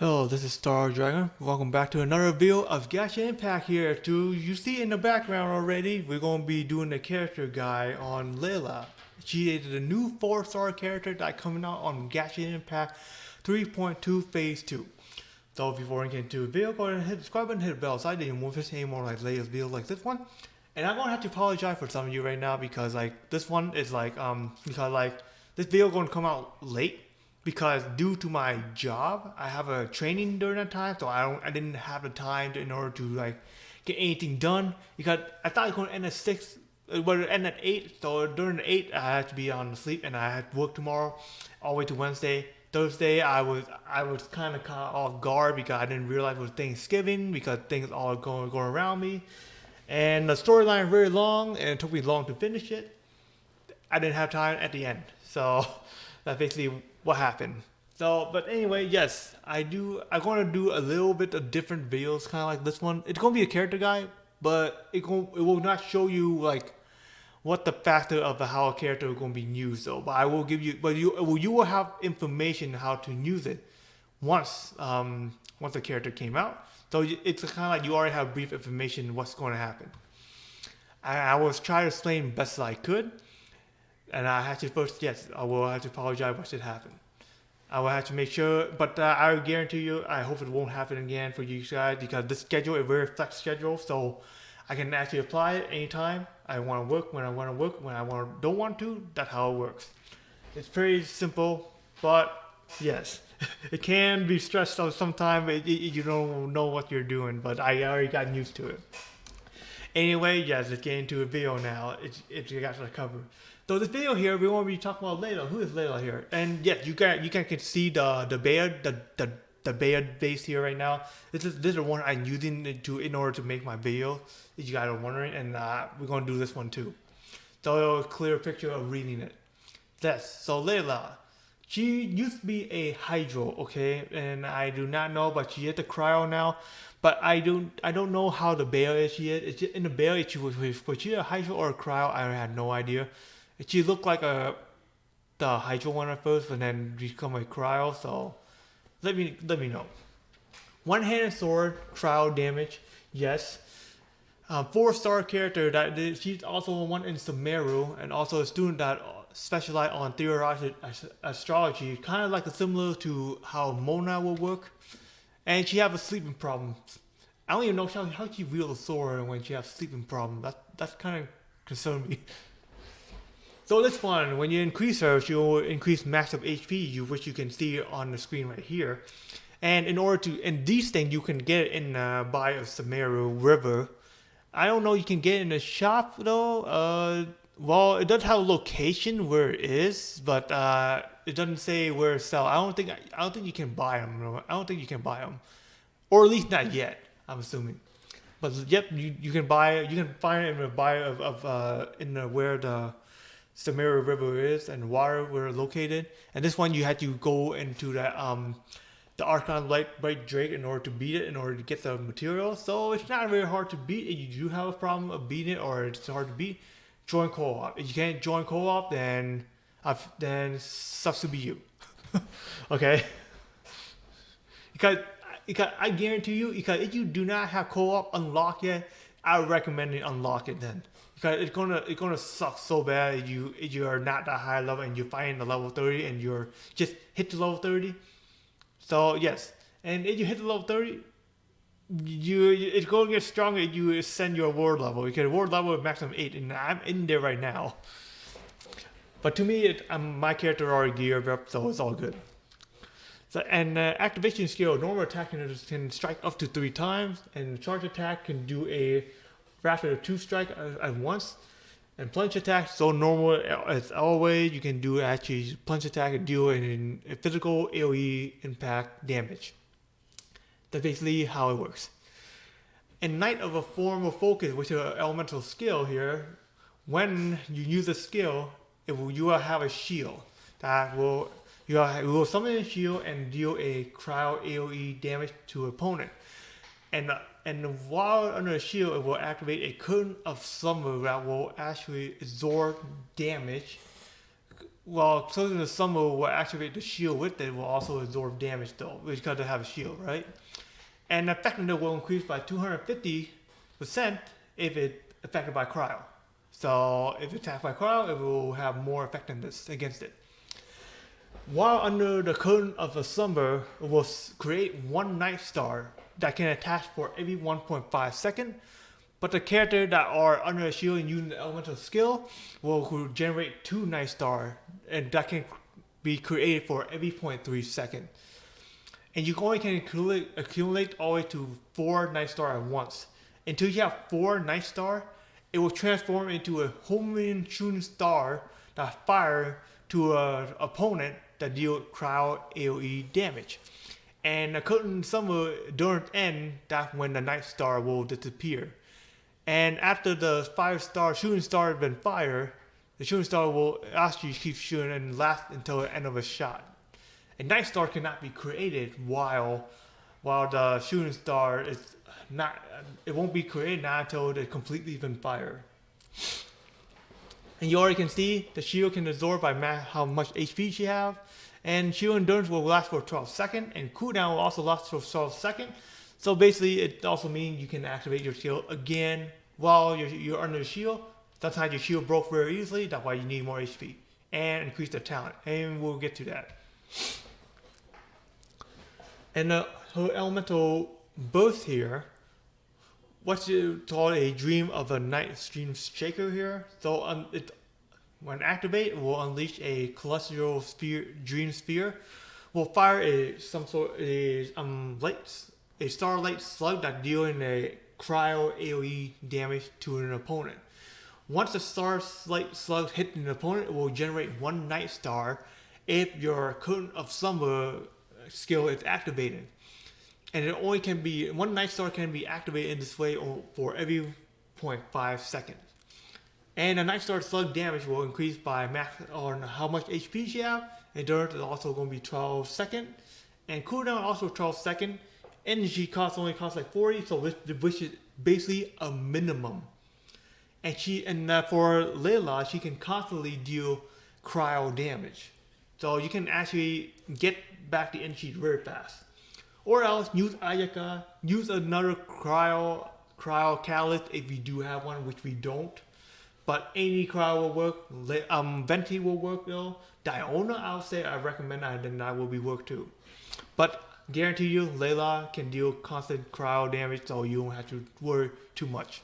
Hello, this is Star Dragon. Welcome back to another video of Genshin Impact here. You see in the background already, we're going to be doing the character guide on Layla. She is the new 4-star character that coming out on Genshin Impact 3.2 Phase 2. So before we get into the video, go ahead and hit the subscribe button, hit the bell so I didn't want to any more like Layla's videos like this one. And I'm going to have to apologize for some of you right now because this one is this video going to come out late because due to my job, I have a training during that time, so I didn't have the time in order to get anything done because I thought it was going to end at 6, but it ended at 8. So during the 8, I had to be on sleep and I had work tomorrow, all the way to Wednesday. Thursday, I was kind of caught off guard because I didn't realize it was Thanksgiving because things all going around me, and the storyline is very long and it took me long to finish it. I didn't have time at the end, so that's basically what happened. So, but anyway, yes, I'm going to do a little bit of different videos, kind of like this one. It's going to be a character guide, but it will not show you what the factor of how a character is going to be used though. But I will give you, but you will have information how to use it once the character came out. So it's kind of like you already have brief information what's going to happen. I was trying to explain best as I could. And I had to first, yes, I will have to apologize what should happen. I will have to make sure, but I guarantee you, I hope it won't happen again for you guys because this schedule is a very flex schedule, so I can actually apply it anytime I want to work, when I want to work, when don't want to. That's how it works. It's pretty simple, but yes, it can be stressed out sometimes. You don't know what you're doing, but I already got used to it. Anyway, yes, let's get into a video now. It's got to cover. So this video here, we want to be talking about Layla. Who is Layla here? And yes, you can see the bear base here right now. This is the one I'm using in order to make my video. If you guys are wondering, and we're gonna do this one too. So a clear picture of reading it. Yes. So Layla, she used to be a Hydro, okay, and I do not know, but she is a Cryo now. But I don't know how the bear is she is. It's just, in the bear, was she a Hydro or a Cryo? I had no idea. She looked like the Hydro one at first, and then become a Cryo. So let me know. One-handed sword, cryo damage, yes. 4-star character that she's also one in Sumeru, and also a student that specializes on theorized astrology, kind of like similar to how Mona will work. And she have a sleeping problem. I don't even know how she wields a sword when she has a sleeping problem. That's kind of concerned me. So this one, when you increase her, she will increase max of HP, which you can see on the screen right here. And these things you can get in by a Sumeru River. I don't know, you can get in a shop though. Well, it does have a location where it is, but it doesn't say where it's sell. I don't think you can buy them. I don't think you can buy them, or at least not yet. I'm assuming. But yep, you can buy it. You can find it in the buy where the Sumeru River is and water where it's located. And this one you had to go into the Archon Light Drake in order to beat it, in order to get the material. So it's not very hard to beat. If you do have a problem of beating it or it's hard to beat, join co-op. If you can't join co-op, then sucks to be you. Okay? Because I guarantee you, because if you do not have co-op unlocked yet, I would recommend you unlock it then. Because it's gonna suck so bad if you are not that high level and you find the level 30 and you're just hit the level 30. So yes, and if you hit the level 30, it's going to get stronger if you ascend your ward level. Because ward level is maximum 8, and I'm in there right now. But to me, my character already geared up, so it's all good. So, and activation skill, normal attack can strike up to 3 times, and charge attack can do a rapid 2 strike at once. And plunge attack, so normal as always, you can do actually plunge attack and deal in a physical AoE impact damage. That's basically how it works. In Knight of a form of focus, which is an elemental skill here, when you use a skill, you will have a shield that you will summon a shield and deal a cryo AoE damage to an opponent. And while under the shield, it will activate a current of summer that will actually absorb damage well, closing the summer will activate the shield with it, will also absorb damage though, because they have a shield, right? And the effectiveness will increase by 250% if it's affected by cryo. So if it's attacked by cryo, it will have more effectiveness against it. While under the curtain of a slumber, it will create one night star that can attach for every 1.5 seconds. But the characters that are under a shield and using the elemental skill will generate 2 night stars, and that can be created for every 0.3 seconds. And you only can accumulate all the way to 4 night stars at once. Until you have 4 night stars, it will transform into a homing shooting star that fire to an opponent that deal cryo AoE damage. And the curtain summer during the end, that's when the night star will disappear. And after the shooting star has been fired, the shooting star will actually keep shooting and last until the end of a shot. A night star cannot be created while the shooting star is not. It won't be created now until it's completely been fired. And you already can see the shield can absorb by how much HP she have, and shield endurance will last for 12 seconds, and cooldown will also last for 12 seconds. So basically, it also means you can activate your shield again while you're under the shield. Sometimes your shield broke very easily, that's why you need more HP. And increase the talent, and we'll get to that. And her elemental burst here, what's called a dream of a night stream shaker here. So when activated, it will unleash a celestial dream sphere. Will fire a starlight slug that dealing a cryo AoE damage to an opponent. Once the starlight slug hits an opponent, it will generate 1 night star if your curtain of slumber skill is activated. And it only can be 1 night star can be activated in this way for every 0.5 seconds. And the night star slug damage will increase by max on how much HP she have. Endurance is also going to be 12 seconds. And cooldown also 12 seconds. Energy cost only costs like 40, so which is basically a minimum. And for Layla, she can constantly deal cryo damage. So you can actually get back the energy very fast. Or else use Ayaka, use another cryo catalyst if you do have one, which we don't. But any cryo will work. Venti will work though. Diona, I'll say I recommend that, and that will be work too. But guarantee you, Layla can deal constant cryo damage, so you don't have to worry too much.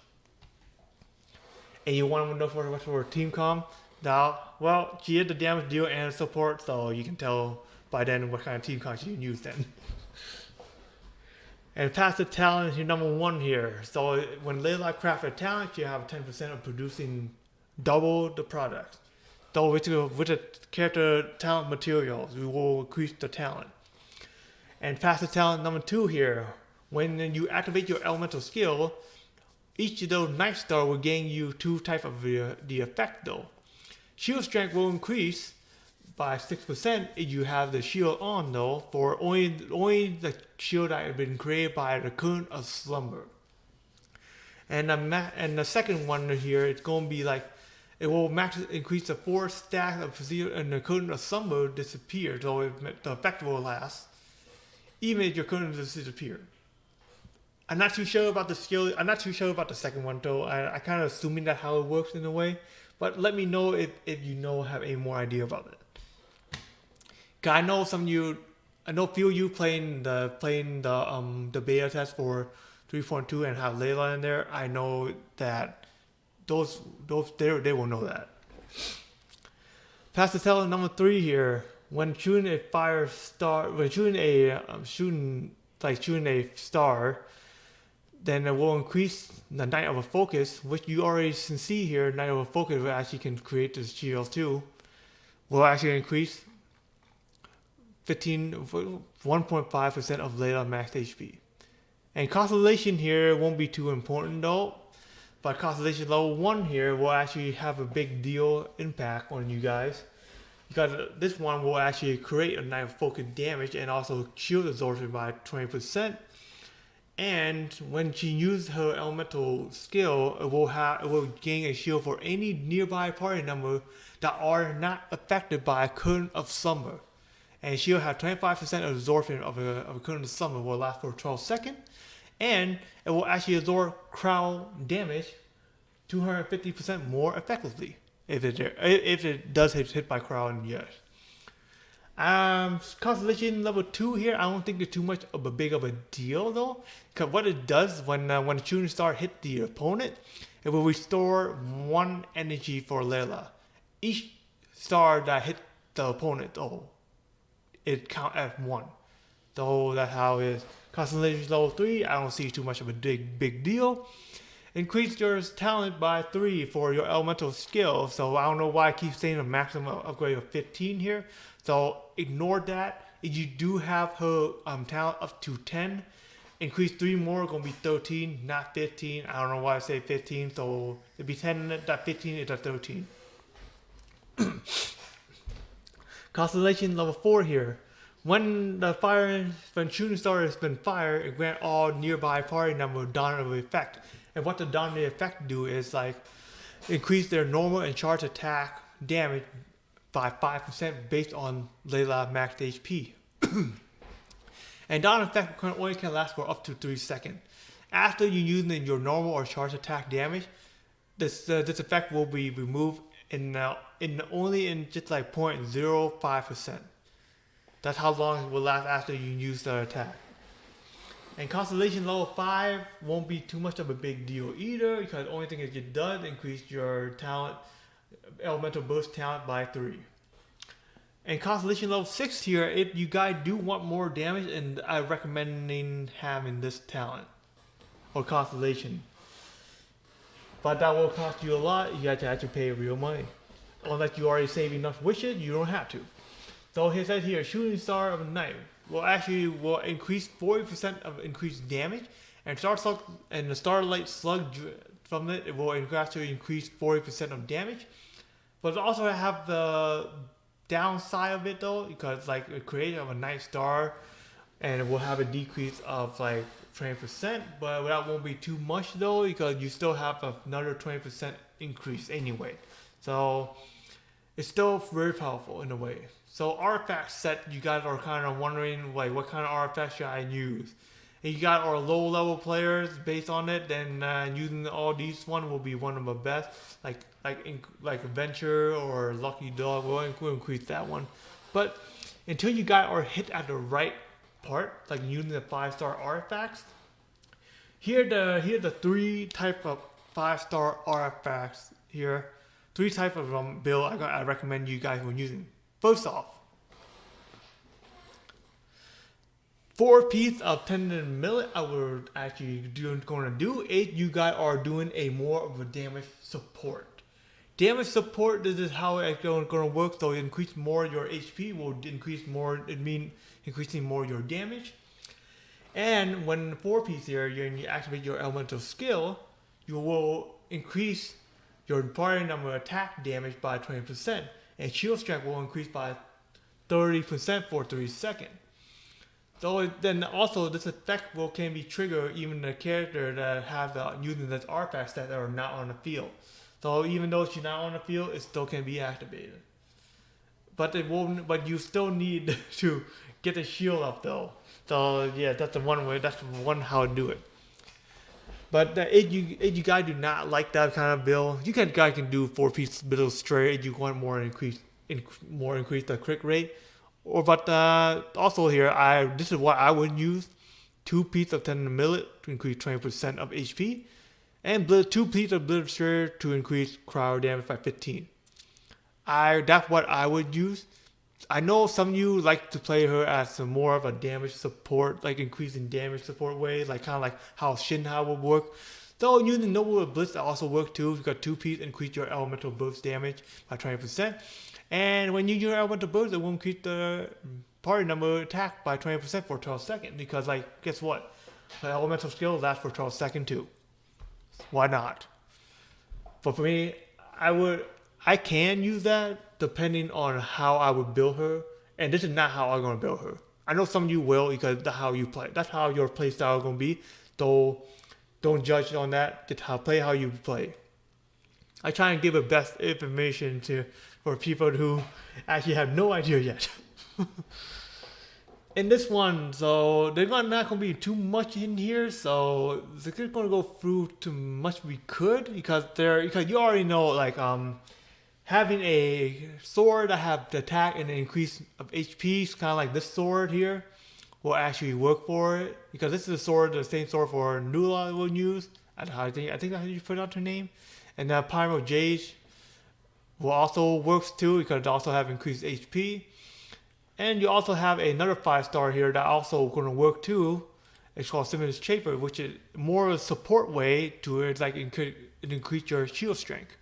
And you want to know what's for team com? Now, well, she is the damage deal and support, so you can tell by then what kind of team com you can use then. And passive talent is your number 1 here. So when Layla craft a talent, you have 10% of producing double the product. So with the character talent materials, we will increase the talent. And passive talent number 2 here, when you activate your elemental skill, each of those night star will gain you 2 types of the effect though. Shield strength will increase by 6% if you have the shield on though, for only the shield that has been created by the current of slumber. And the second one here, it's going to be like, it will max increase the 4 stack of Physio, and the current of slumber disappears, so the effect will last, even if your current disappears. I'm not too sure about the skill. I'm not too sure about the second one though. I kind of assuming that how it works in a way, but let me know if you have any more idea about it. Cause I know some of you, I know a few of you playing the beta test for 3.2 and have Layla in there. I know that those they will know that. Passive talent number 3 here. When shooting a shooting a star, then it will increase the Night of a Focus, which you already can see here. Night of a Focus will actually can create this shield too. Will actually increase 1.5% of Layla max HP. And Constellation here won't be too important though, but Constellation level 1 here will actually have a big deal impact on you guys, because this one will actually create a Night of Focus damage and also shield absorption by 20%. And when she uses her elemental skill, it will gain a shield for any nearby party member that are not affected by a current of summer. And she'll have 25% absorption of a current of summer, will last for 12 seconds. And it will actually absorb crowd damage 250% more effectively if it does hit by crowd, yes. Constellation level 2 here, I don't think it's too much of a big of a deal though. Because what it does when a shooting star hit the opponent, it will restore 1 energy for Layla. Each star that hit the opponent though, it count as 1. So that's how it is. Constellation level 3, I don't see too much of a big deal. Increase your talent by 3 for your elemental skill. So I don't know why I keep saying a maximum upgrade of 15 here. So ignore that. If you do have her talent up to 10, increase 3 more, gonna be 13, not 15. I don't know why I say 15. So it'd be 10, that 15 is a 13. Constellation level 4 here. When shooting star has been fired, it grants all nearby party member dominative effect. And what the dominative effect do is like increase their normal and charge attack damage by 5% based on Layla max HP. And dominative effect only can last for up to 3 seconds. After you use your normal or charge attack damage, this effect will be removed only in just like 0.05%. That's how long it will last after you use the attack. And Constellation level 5 won't be too much of a big deal either, because the only thing it does increase your talent, elemental burst talent by 3. And Constellation level 6 here, if you guys do want more damage, and I recommend having this talent or Constellation. But that will cost you a lot. You have to actually pay real money. Unless you already save enough wishes, you don't have to. So it says here, Shooting Star of the Night will increase 40% of increased damage, and the Starlight Slug from it will actually increase 40% of damage. But it also have the downside of it though, because like it creates a night star, and it will have a decrease of like 20%, but that won't be too much though, because you still have another 20% increase anyway. So it's still very powerful in a way. So artifact set, you guys are kind of wondering like what kind of artifacts should I use? And you got our low level players based on it, then using all these one will be one of the best, like Adventure or Lucky Dog. We'll increase that one. But until you guys are hit at the right part, like using the 5-star artifacts, here the 3 type of 5-star artifacts here. 3 type of build I recommend you guys when using. First off, 4 pieces of tendon millet I would actually going to do if you guys are doing a more of a damage support. Damage support, this is how it's going to work. So increase more your HP will increase more. It means increasing more your damage. And when 4 piece here, you activate your elemental skill, you will increase your party number attack damage by 20%, and shield strength will increase by 30% for 3 seconds. So then also this effect can be triggered even the character that have using this artifacts that are not on the field. So even though she's not on the field, it still can be activated. But it won't. But you still need to get the shield up though. So yeah, that's the one way. That's the one how to do it. But if you guys do not like that kind of build, you guys can do 4-piece build straight. If you want more increase the crit rate. Also here, this is what I would use: 2 pieces of tendon millet to increase 20% of HP, and 2 pieces of blister to increase crowd damage by 15. That's what I would use. I know some of you like to play her as more of a damage support, like increasing damage support way, like kind of like how Shinha would work. So using Noble Blitz also work too. You got 2 pieces, increase your elemental burst damage by 20%. And when you use your elemental burst, it will increase the party number attack by 20% for 12 seconds. Because like, guess what? The elemental skill lasts for 12 seconds too. Why not? But for me, I can use that depending on how I would build her. And this is not how I'm going to build her. I know some of you will because that's how you play. That's how your play style is going to be. So don't judge on that. Just play how you play. I try and give the best information for people who actually have no idea yet. In this one, so there's not going to be too much in here, so we're just going to go through too much we could because you already know having a sword that have the attack and the increase of HP, kind of like this sword here, will actually work for it because this is the same sword for Nula will use. I think that's how you put out her name, and the Pyro Jade will also works too because it also have increased HP. And you also have another 5-star here that also going to work too. It's called Simmons Chafer, which is more of a support way to it, like increase your shield strength.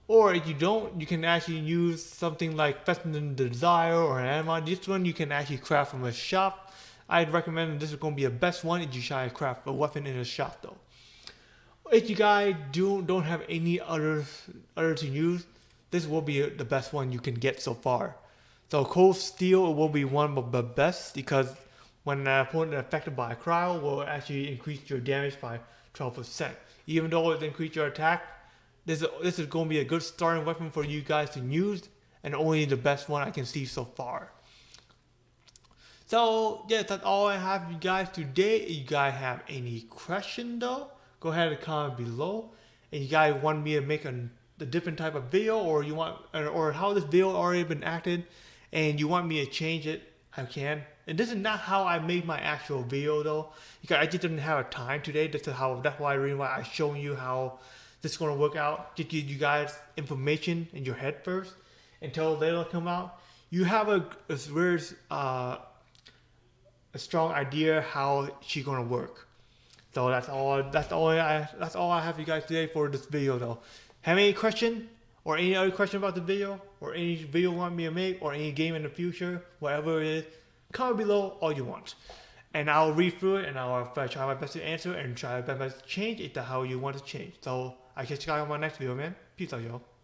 Or if you don't, you can actually use something like Festin Desire or an Animal. This one you can actually craft from a shop. I'd recommend this is going to be the best one if you try to craft a weapon in a shop though. If you guys don't have any other to use, this will be the best one you can get so far. So Cold Steel will be one of the best because when an opponent is affected by a cryo, will actually increase your damage by 12%. Even though it increases your attack, this is going to be a good starting weapon for you guys to use, and only the best one I can see so far. So yeah, that's all I have for you guys today. If you guys have any question though, go ahead and comment below. And you guys want me to make a different type of video, or you want, or how this video already been acted, and you want me to change it, I can. And this is not how I made my actual video though, because I just didn't have a time today. That's why the reason why I showing you how this is going to work out. Just give you guys information in your head first until Layla come out. You have a strong idea how she's going to work. So that's all I have for you guys today for this video though. Have any question or any other question about the video, or any video you want me to make, or any game in the future, whatever it is, comment below all you want. And I'll read through it and I'll try my best to answer and try my best to change it to how you want to change. So I catch you guys on my next video, man. Peace out, y'all.